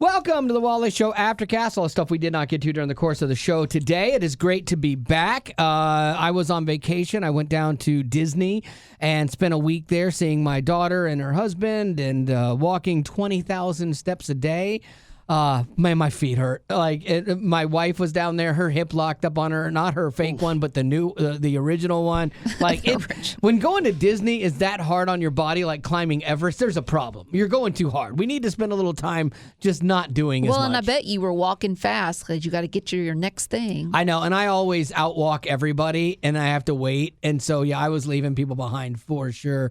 Welcome to the Wally Show Aftercast. All the stuff we did not get to during the course of the show today. It is great to be back. I was on vacation. I went down to Disney and spent a week there seeing my daughter and her husband and walking 20,000 steps a day. Man, my feet hurt. My wife was down there, her hip locked up on her, not her fake one, but the original one. When going to Disney is that hard on your body, like climbing Everest, there's a problem. You're going too hard. We need to spend a little time just not doing as much. Well, and I bet you were walking fast because you got to get to your next thing. I know, and I always outwalk everybody, and I have to wait. And so, yeah, I was leaving people behind for sure.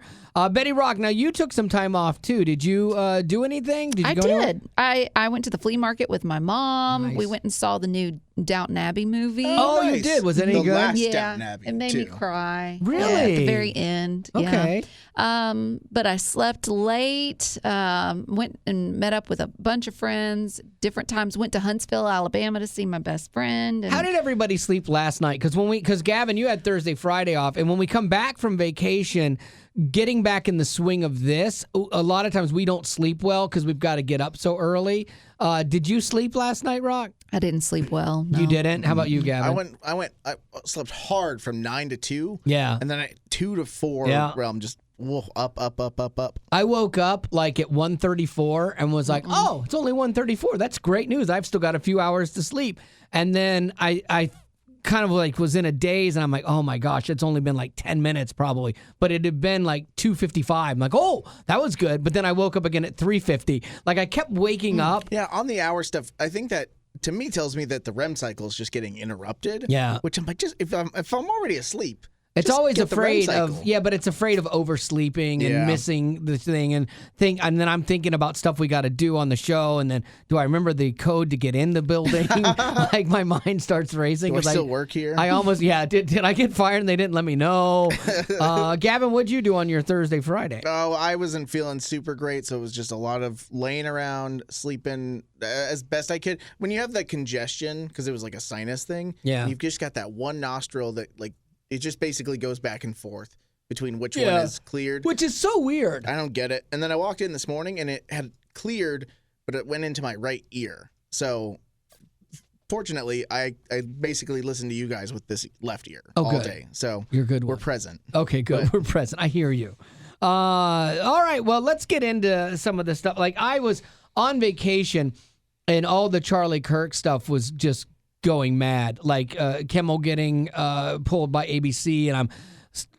Betty Rock, now you took some time off too. Did you do anything? I did. I went to the flea market with my mom. Nice. We went and saw the new Downton Abbey movie. Oh, nice. You did? Was it any good? Last Yeah, Downton Abbey, it made too. me cry. Really? Yeah, at the very end. Okay. Yeah. But I slept late. Went and met up with a bunch of friends. Different times. Went to Huntsville, Alabama, to see my best friend. And How did everybody sleep last night? Because Gavin, you had Thursday, Friday off, and when we come back from vacation, getting back in the swing of this, a lot of times we don't sleep well because we've got to get up so early. Did you sleep last night, Rock? I didn't sleep well. No. You didn't? How about you, Gavin? I slept hard from 9 to 2. Yeah. And then 2 to 4 Yeah. where I'm just up. I woke up like at 1:34 and was like, oh, it's only 1:34. That's great news. I've still got a few hours to sleep. And then I kind of like was in a daze, and I'm like, oh my gosh, it's only been like 10 minutes probably. But it had been like 2:55. I'm like, oh, that was good. But then I woke up again at 3:50. Like I kept waking up. Yeah, on the hour stuff, I think that to me tells me that the REM cycle is just getting interrupted. Yeah. Which I'm like, just if I'm already asleep, It's just always get the REM afraid of, cycle. yeah, but it's afraid of oversleeping and Yeah. missing the thing and then I'm thinking about stuff we got to do on the show, and then do I remember the code to get in the building? Like my mind starts racing. Do I 'cause still work here? I almost, yeah. Did I get fired and they didn't let me know? Gavin, what'd you do on your Thursday, Friday? Oh, I wasn't feeling super great, so it was just a lot of laying around, sleeping as best I could. When you have that congestion, because it was like a sinus thing, Yeah. you've just got that one nostril that like it just basically goes back and forth between which one is cleared. Which is so weird. I don't get it. And then I walked in this morning and it had cleared, but it went into my right ear. So fortunately, I basically listened to you guys with this left ear all good. day. So You're a good we're one. present. Okay, good. We're present. I hear you. All right. Well, let's get into some of the stuff. Like I was on vacation, and all the Charlie Kirk stuff was just going mad. Like Kimmel getting pulled by ABC, and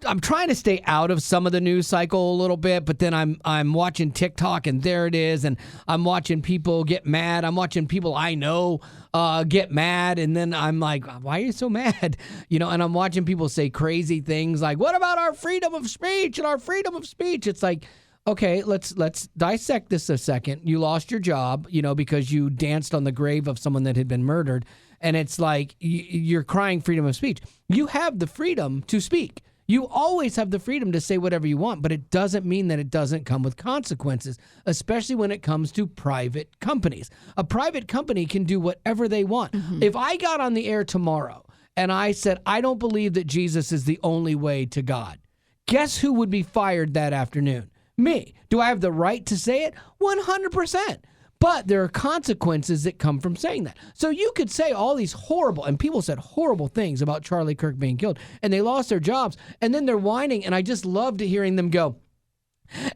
I'm trying to stay out of some of the news cycle a little bit, but then I'm watching TikTok, and there it is, and I'm watching people get mad. I'm watching people I know get mad, and then I'm like, why are you so mad? And I'm watching people say crazy things like, what about our freedom of speech and our freedom of speech? It's like, okay, let's dissect this a second. You lost your job, because you danced on the grave of someone that had been murdered, and it's like you're crying freedom of speech. You have the freedom to speak. You always have the freedom to say whatever you want, but it doesn't mean that it doesn't come with consequences, especially when it comes to private companies. A private company can do whatever they want. Mm-hmm. If I got on the air tomorrow and I said, I don't believe that Jesus is the only way to God, guess who would be fired that afternoon? Me. Do I have the right to say it? 100%. But there are consequences that come from saying that. So you could say all these horrible, and people said horrible things about Charlie Kirk being killed, and they lost their jobs, and then they're whining, and I just loved hearing them go,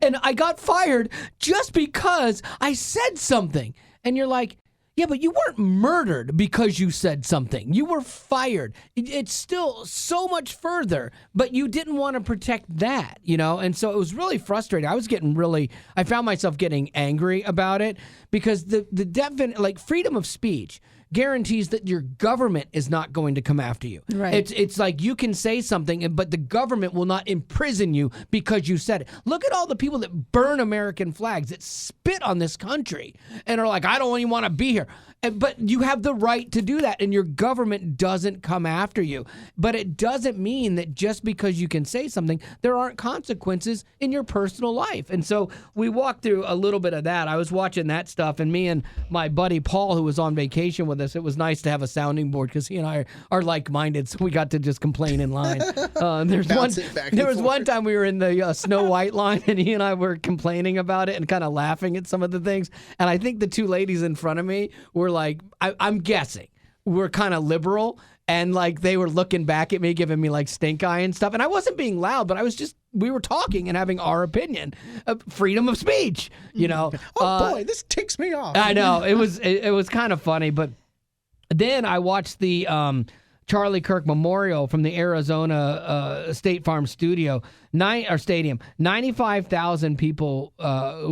and I got fired just because I said something. And you're like, yeah, but you weren't murdered because you said something. You were fired. It's still so much further, but you didn't want to protect that, And so it was really frustrating. I found myself getting angry about it because the definite, like freedom of speech guarantees that your government is not going to come after you. Right. It's like you can say something, but the government will not imprison you because you said it. Look at all the people that burn American flags, that spit on this country, and are like, I don't even want to be here. But you have the right to do that, and your government doesn't come after you. But it doesn't mean that just because you can say something, there aren't consequences in your personal life. And so we walked through a little bit of that. I was watching that stuff stuff. And me and my buddy Paul, who was on vacation with us, it was nice to have a sounding board because he and I are like-minded, so we got to just complain in line. There was one time we were in the Snow White line, and he and I were complaining about it and kind of laughing at some of the things. And I think the two ladies in front of me were like, I'm guessing, were kind of liberal. And like they were looking back at me, giving me like stink eye and stuff. And I wasn't being loud, but we were talking and having our opinion. Freedom of speech, you know. Boy, this ticks me off. I know. It was kind of funny. But then I watched the Charlie Kirk Memorial from the Arizona State Farm Stadium. 95,000 people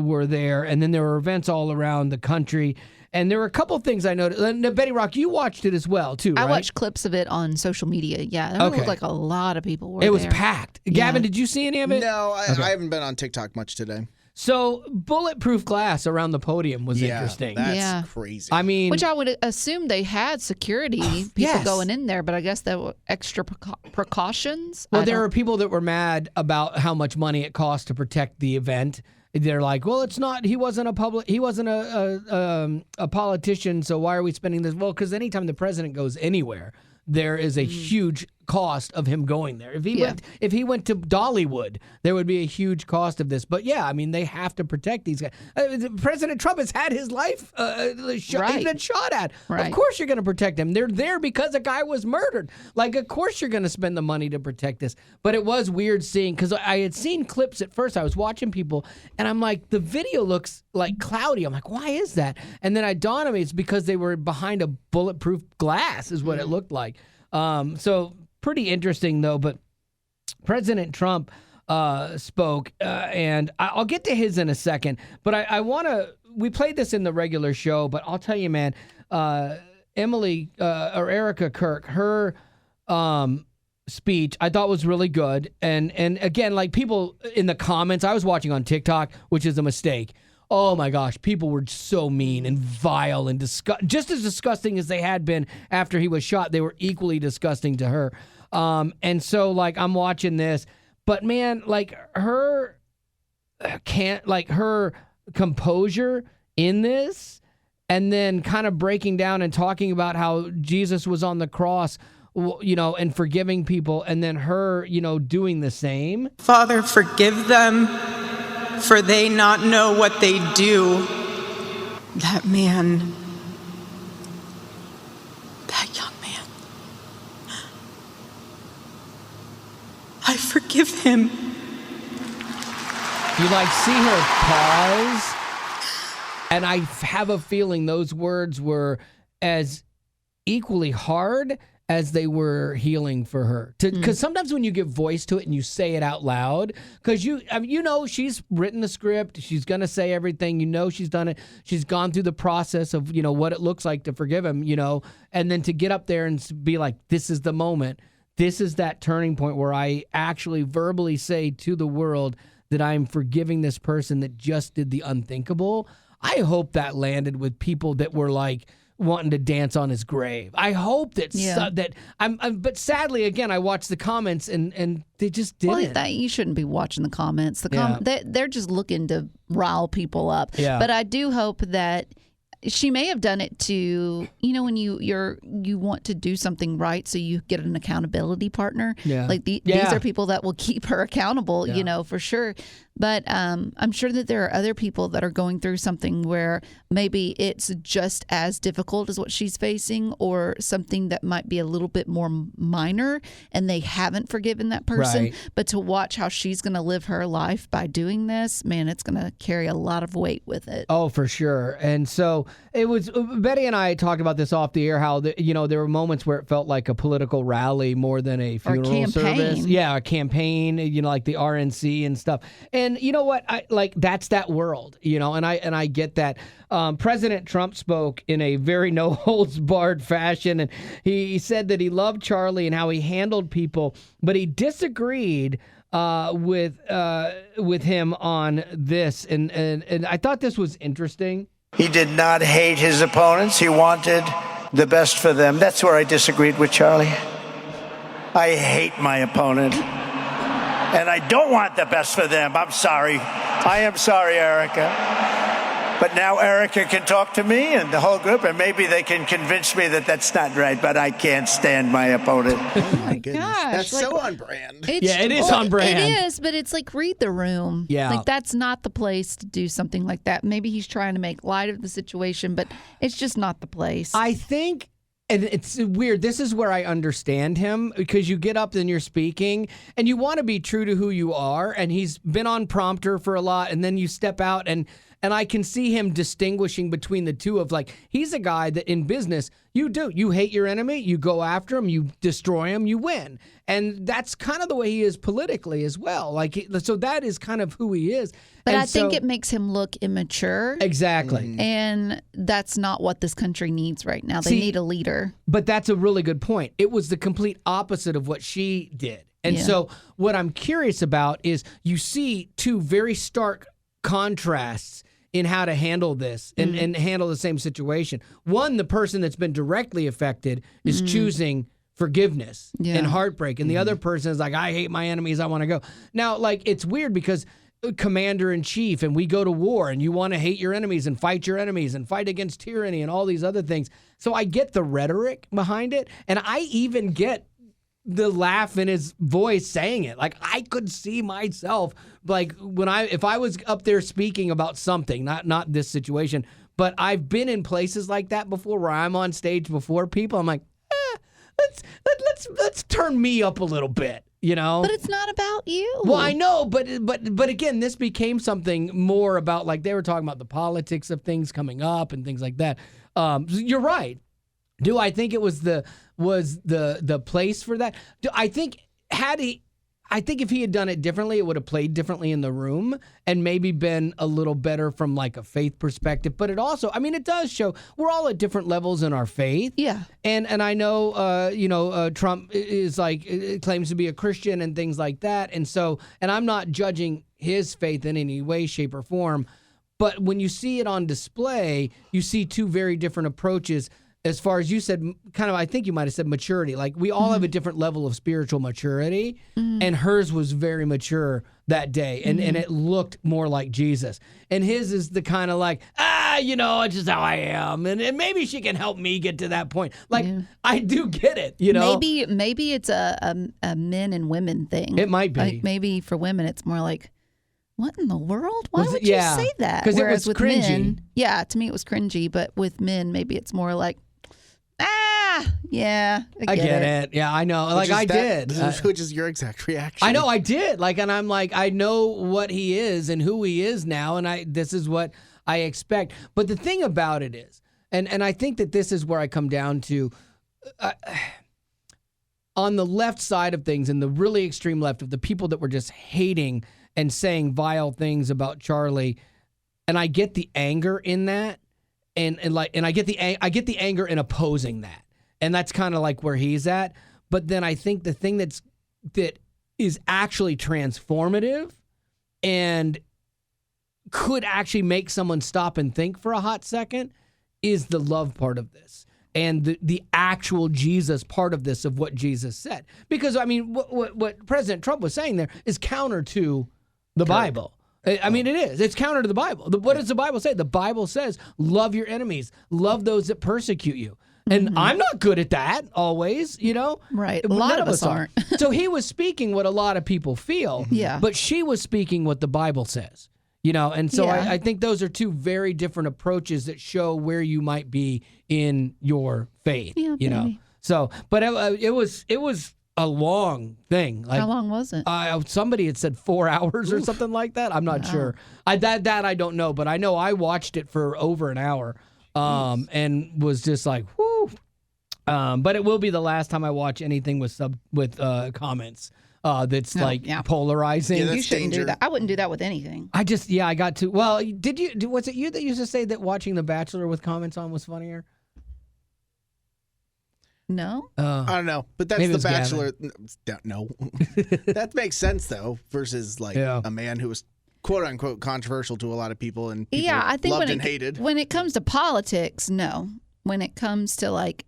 were there. And then there were events all around the country. And there were a couple of things I noticed. Betty Rock, you watched it as well, too, right? I watched clips of it on social media. Yeah, there looked like a lot of people were there. It was packed. Gavin, did you see any of it? No, I haven't been on TikTok much today. So, bulletproof glass around the podium was interesting. That's crazy. I mean, which I would assume they had security people going in there, but I guess there were extra precautions. Well, there were people that were mad about how much money it cost to protect the event. They're like, well, it's not. He wasn't a politician, so why are we spending this? Well, because anytime the president goes anywhere, there is a huge cost of him going there. If he went to Dollywood, there would be a huge cost of this. But yeah, I mean, they have to protect these guys. President Trump has had his life he's been shot at. Right. Of course you're going to protect him. They're there because a guy was murdered. Like, of course you're going to spend the money to protect this. But it was weird seeing, because I had seen clips at first. I was watching people, and I'm like, the video looks like cloudy. I'm like, why is that? And then I dawned on me, it's because they were behind a bulletproof glass is what it looked like. So pretty interesting, though. But President Trump spoke, and I'll get to his in a second. But I want to. We played this in the regular show, but I'll tell you, man, Erica Kirk, her speech I thought was really good. And again, like people in the comments, I was watching on TikTok, which is a mistake. Oh my gosh, people were so mean and vile and just as disgusting as they had been after he was shot. They were equally disgusting to her. And so like I'm watching this, but man, like her composure in this, and then kind of breaking down and talking about how Jesus was on the cross, you know, and forgiving people, and then her, you know, doing the same. Father, forgive them, for they not know what they do. That man, that young man, I forgive him. You like see her pause, and I have a feeling those words were as equally hard as they were healing for her. Because sometimes when you give voice to it and you say it out loud, because you know she's written the script, she's going to say everything, you know she's done it, she's gone through the process of, you know, what it looks like to forgive him, you know, and then to get up there and be like, this is the moment, this is that turning point where I actually verbally say to the world that I'm forgiving this person that just did the unthinkable. I hope that landed with people that were like, wanting to dance on his grave. I hope that but sadly, again, I watched the comments and they just didn't. Well, you shouldn't be watching the comments. They're just looking to rile people up. Yeah. But I do hope that she may have done it to, you know, when you want to do something right, so you get an accountability partner. Yeah. Like these are people that will keep her accountable, you know, for sure. But I'm sure that there are other people that are going through something where maybe it's just as difficult as what she's facing, or something that might be a little bit more minor, and they haven't forgiven that person. Right. But to watch how she's going to live her life by doing this, man, it's going to carry a lot of weight with it. Oh, for sure. And so it was, Betty and I talked about this off the air, how, you know, there were moments where it felt like a political rally more than a funeral service. Yeah, a campaign, you know, like the RNC and stuff. And you know what? That's that world, you know, and I get that. President Trump spoke in a very no holds barred fashion, and he said that he loved Charlie and how he handled people, but he disagreed with him on this, and I thought this was interesting. He did not hate his opponents. He wanted the best for them. That's where I disagreed with Charlie. I hate my opponent, and I don't want the best for them. I'm sorry. I am sorry, Erica. But now Erica can talk to me and the whole group, and maybe they can convince me that that's not right, but I can't stand my opponent. Oh my goodness. gosh, That's like- so on brand. It is on brand. It is, but it's like read the room. Yeah. Like that's not the place to do something like that. Maybe he's trying to make light of the situation, but it's just not the place. I think, and it's weird, this is where I understand him, because you get up and you're speaking and you want to be true to who you are, and he's been on prompter for a lot, and then you step out and I can see him distinguishing between the two of like, he's a guy that in business, you hate your enemy, you go after him, you destroy him, you win. And that's kind of the way he is politically as well. Like, so that is kind of who he is. but And I think so- it makes him look immature. Exactly. And that's not what this country needs right now. They See, need a leader. But that's a really good point. It was the complete opposite of what she did. And Yeah. so what I'm curious about is you see two very stark contrasts in how to handle this and handle the same situation. One, the person that's been directly affected is choosing forgiveness Yeah. and heartbreak. And the other person is like, I hate my enemies, I want to go. Now, like, it's weird because commander in chief and we go to war and you want to hate your enemies and fight against tyranny and all these other things. So I get the rhetoric behind it, and I even get the laugh in his voice saying it. Like, I could see myself, like, if I was up there speaking about something, not this situation, but I've been in places like that before where I'm on stage before people. I'm like, let's turn me up a little bit, you know? But it's not about you. Well, I know, but again, this became something more about, like, they were talking about the politics of things coming up and things like that. You're right. Do I think it was the place for that? I think if he had done it differently, it would have played differently in the room and maybe been a little better from like a faith perspective. But it also, I mean, it does show we're all at different levels in our faith. Yeah. And I know, Trump is like, claims to be a Christian and things like that. And so, and I'm not judging his faith in any way, shape, or form. But when you see it on display, you see two very different approaches. As far as you said, kind of, I think you might have said maturity. Like, we all have a different level of spiritual maturity, and hers was very mature that day, and it looked more like Jesus. And his is the kind of like, it's just how I am, and maybe she can help me get to that point. Like, I do get it, you know? Maybe it's a men and women thing. It might be. Like maybe for women, it's more like, what in the world? Why Was it- would you yeah, say that? 'cause it Whereas was with cringy. men, yeah, to me it was cringy. But with men, maybe it's more like, yeah, I get it. Yeah, I know. Like, I did. Which is your exact reaction. I know I did. Like, and I'm like, I know what he is and who he is now, and this is what I expect. But the thing about it is, and I think that this is where I come down to, on the left side of things, and the really extreme left of the people that were just hating and saying vile things about Charlie, and I get the anger in that, and I get the anger in opposing that. And that's kind of like where he's at. But then I think the thing that is actually transformative and could actually make someone stop and think for a hot second is the love part of this. And the actual Jesus part of this, of what Jesus said. Because, I mean, what President Trump was saying there is counter to the Bible. I mean, it is. It's counter to the Bible. What does the Bible say? The Bible says, love your enemies. Love those that persecute you. And I'm not good at that always, you know? Right. A None lot of us are. aren't. So he was speaking what a lot of people feel. Yeah. But she was speaking what the Bible says, you know? And so Yeah. I think those are two very different approaches that show where you might be in your faith, Yeah, you know? maybe. So, but it was a long thing. Like, How long was it? somebody had said 4 hours or something like that. I'm not sure. That I don't know, but I know I watched it for over an hour, and was just like, whoo. But it will be the last time I watch anything with comments. That's polarizing. Yeah, that's You shouldn't danger. do that. I wouldn't do that with anything. I got to. Well, was it you that used to say that watching The Bachelor with comments on was funnier? No? I don't know, but that's Maybe The it's Gavin. Bachelor. No, that makes sense though. Versus like Yeah. a man who was quote unquote controversial to a lot of people and people I think loved when and hated. when it comes to politics, no. When it comes to like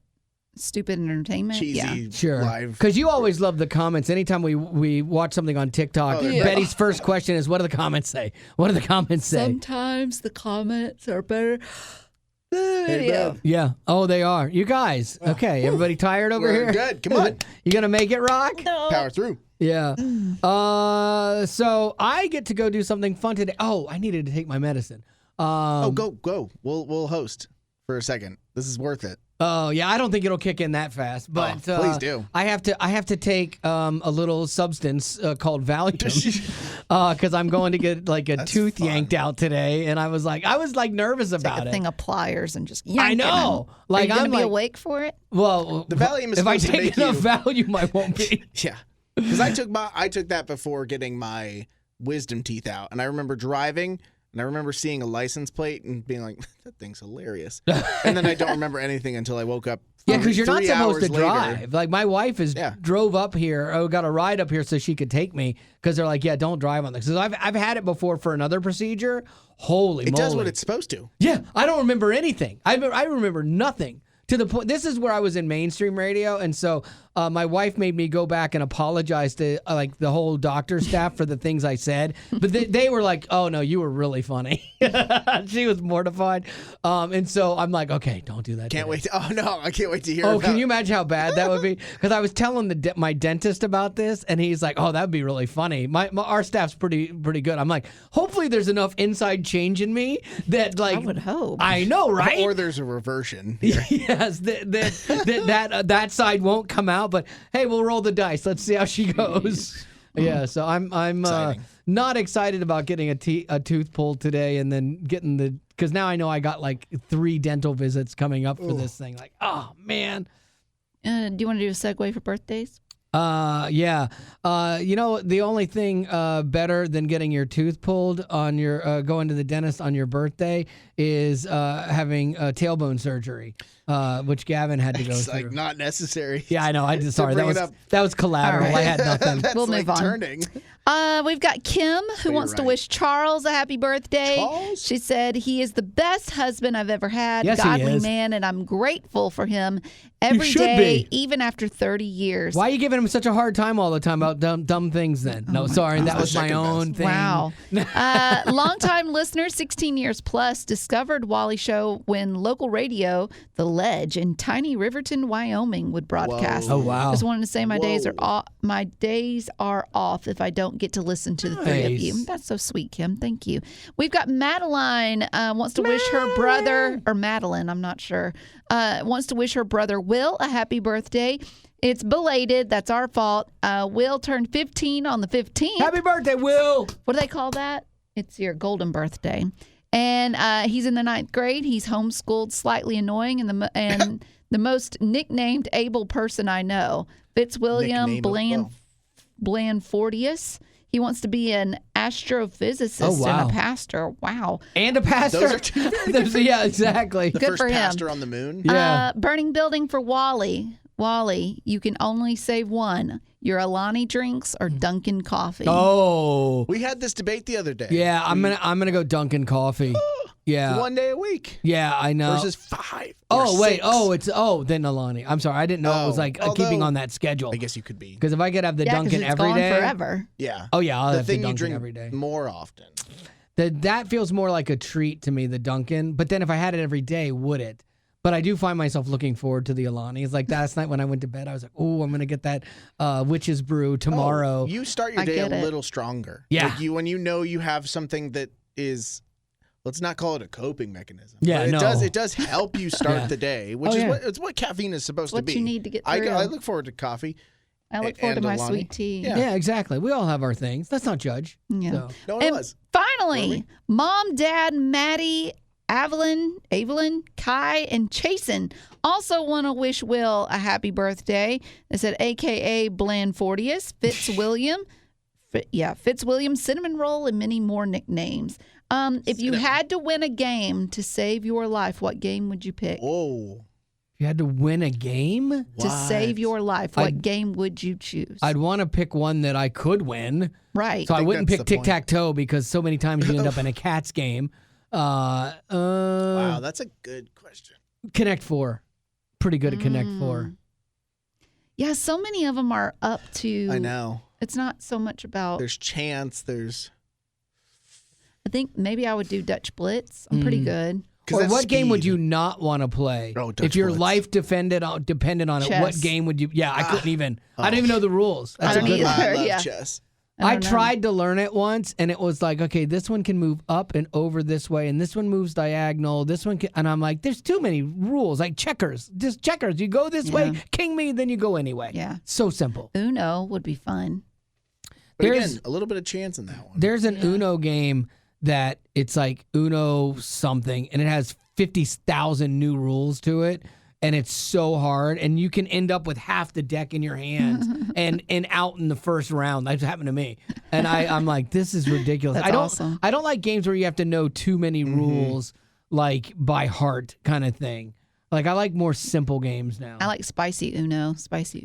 stupid entertainment. cheesy Sure. live. Because you always love the comments. Anytime we watch something on TikTok, Betty's first question is, what do the comments say? What do the comments say? Sometimes the comments are better. Hey, Yeah. Oh, they are. You guys. Okay. Everybody tired over We're here? good. Come on. You going to make it rock? Power through. Yeah. So I get to go do something fun today. Oh, I needed to take my medicine. Go. We'll host for a second. This is worth it. Oh yeah, I don't think it'll kick in that fast, but please do. I have to take a little substance called Valium because I'm going to get like a tooth yanked out today, and I was like nervous about Take a it. thing of pliers and just yank I know. Like Are you I'm gonna be awake for it? Well, The Valium is if I supposed to take make enough you- Valium, I won't be. Yeah, because I took that before getting my wisdom teeth out, and I remember driving. And I remember seeing a license plate and being like, that thing's hilarious. And then I don't remember anything until I woke up. Yeah, because you're not 3 supposed to hours later. drive. Like my wife drove up here, got a ride up here so she could take me because they're like, yeah, don't drive on this. Because I've had it before for another procedure. Holy It moly. does what it's supposed to. Yeah, I don't remember anything. I remember nothing. To the point, this is where I was in mainstream radio, and so my wife made me go back and apologize to like the whole doctor staff for the things I said. But they were like, "Oh no, you were really funny." She was mortified, and so I'm like, "Okay, don't do that." Can't today." wait. Oh no, I can't wait to hear. Oh, about can you imagine how bad that would be? Because I was telling my dentist about this, and he's like, "Oh, that would be really funny." Our staff's pretty good. I'm like, hopefully, there's enough inside change in me that like I would hope. I know, right? Or there's a reversion. Yes, that side won't come out, but hey, we'll roll the dice. Let's see how she goes. Yeah, so I'm Exciting. not excited about getting a tooth pulled today, and then getting because now I know I got like 3 dental visits coming up for this thing. Like, oh man. Do you want to do a segue for birthdays? Yeah. The only thing better than getting your tooth pulled on your going to the dentist on your birthday is having tailbone surgery, which Gavin had to go It's through. like not necessary. Yeah, I know. I just sorry. bring That it was up. that was collateral. All right. I had nothing. That's We'll like move on. turning. We've got Kim, who you're wants to right. wish Charles a happy birthday. Charles? She said, he is the best husband I've ever had, Yes, he godly is. man, and I'm grateful for him every should day, be. even after 30 years. Why are you giving him such a hard time all the time about dumb things then? No, sorry. That was my Second own best. thing. Wow. Longtime listener, 16 years plus, discovered Wally Show when local radio, The Ledge in tiny Riverton, Wyoming, would broadcast. Oh, wow. Just wanted to say my days are Whoa. off. My days are off if I don't get to listen to the 3 of you. Nice. That's so sweet, Kim. Thank you. We've got Madeline wants to wish her brother, or Madeline, I'm not sure, wants to wish her brother Will a happy birthday. It's belated. That's our fault. Will turned 15 on the 15th. Happy birthday, Will. What do they call that? It's your golden birthday. And he's in the 9th grade. He's homeschooled, slightly annoying, and the most nicknamed able person I know. Fitzwilliam Nickname Blandfordius. He wants to be an astrophysicist Oh, wow. and a pastor. Wow. And a pastor. Those are two very Yeah, exactly. The Good first for him. pastor on the moon. Yeah. Burning building for Wally. Wally, you can only save one. Your Alani drinks or Dunkin' coffee. Oh. We had this debate the other day. Yeah, I'm gonna go Dunkin' coffee. Yeah. 1 day a week Yeah, I know. versus 5. Oh or wait. 6. Then Alani. I'm sorry. I didn't know it was Oh, like although- keeping on that schedule. I guess you could be. Because if I could have the yeah, 'cause Dunkin' it's every gone day. forever. Yeah. Oh yeah, I'll The have the thing you Dunkin' drink every day. more often. That feels more like a treat to me, the Dunkin'. But then if I had it every day, would it? But I do find myself looking forward to the Alani. It's like last night when I went to bed, I was like, "Oh, I'm gonna get that witch's brew tomorrow." Oh, you start your I day a get it. little stronger. Yeah. Like when you know you have something that is, let's not call it a coping mechanism. Yeah, but no. it does help you start Yeah. the day, which Oh, is yeah. it's what caffeine is supposed to What be. you need to get I through. look forward to coffee. I look forward to and my Alani. sweet tea. Yeah. Yeah, exactly. We all have our things. Let's not judge. Yeah. So. No one And was. finally, Mom, Dad, Maddie, Evelyn, Kai, and Chasen also want to wish Will a happy birthday. They said, AKA Blandfordius, Fitzwilliam, Fitzwilliam, Cinnamon Roll, and many more nicknames. If you had to win a game to save your life, what game would you pick? Whoa. If you had to win a game, To save your life, what I'd- game would you choose? I'd want to pick one that I could win. right. So I think wouldn't that's pick the point. tic-tac-toe because so many times you end up in a Cats game. Wow, that's a good question. Connect Four. pretty good at Connect 4. Yeah, so many of them are up to. I know. It's not so much about. There's chance. I think maybe I would do Dutch Blitz. I'm pretty good. Or what game would you not want to play? Oh, Dutch if your Blitz. life depended on it, Chess. what game would you? Yeah, I couldn't even. I don't even know the rules. I That's a don't good one. either. I love Yeah. chess. I don't know. tried to learn it once, and it was like, okay, this one can move up and over this way, and this one moves diagonal. This one can, and I'm like, there's too many rules. Like checkers, just checkers. You go this way, king me, then you go anyway. Yeah. So simple. Uno would be fun. But There's- again, a little bit of chance in that one. There's an Uno game that it's like Uno something, and it has 50,000 new rules to it, and it's so hard, and you can end up with half the deck in your hands and out in the first round. That's happened to me, and I'm like, this is ridiculous. That's awesome. I don't like games where you have to know too many rules, like by heart kind of thing. Like I like more simple games now. I like Spicy Uno. Spicy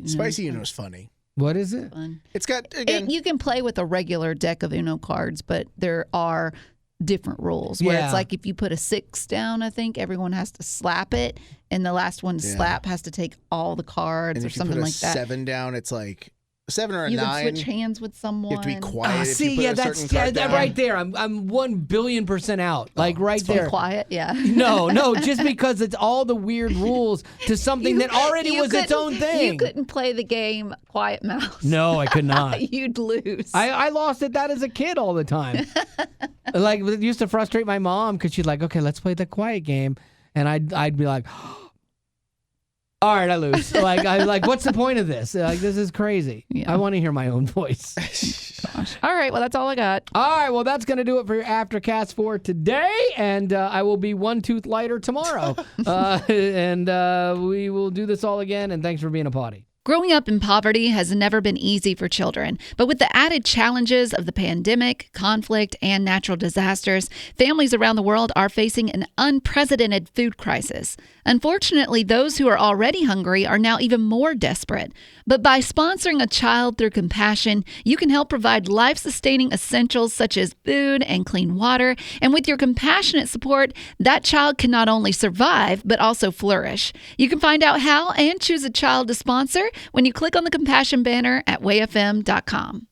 Uno's funny. What is it? Fun. It's got again. You can play with a regular deck of Uno cards, but there are different rules where Yeah. it's like if you put a 6 down, I think everyone has to slap it, and the last one to slap has to take all the cards and or if you something put a like that. 7 down, it's like 7 or a You 9. can switch hands with someone. You have to be quiet. if See, you put yeah, a that's certain card that down. right there. I'm 1,000,000,000% out. Like right It's fun, there. quiet, yeah. No, just because it's all the weird rules to something that already You was its own couldn't- thing. You couldn't play the game Quiet Mouse. No, I could not. You'd lose. I lost at that as a kid all the time. Like it used to frustrate my mom because she'd like, okay, let's play the quiet game, and I'd be like, all right, I lose. Like what's the point of this? Like this is crazy. Yeah. I want to hear my own voice. All right, well, that's all I got. All right, well, that's going to do it for your Aftercast for today, and I will be one tooth lighter tomorrow. And we will do this all again, and thanks for being a potty. Growing up in poverty has never been easy for children, but with the added challenges of the pandemic, conflict, and natural disasters, families around the world are facing an unprecedented food crisis. Unfortunately, those who are already hungry are now even more desperate. But by sponsoring a child through compassion, you can help provide life-sustaining essentials such as food and clean water. And with your compassionate support, that child can not only survive, but also flourish. You can find out how and choose a child to sponsor when you click on the compassion banner at wayfm.com.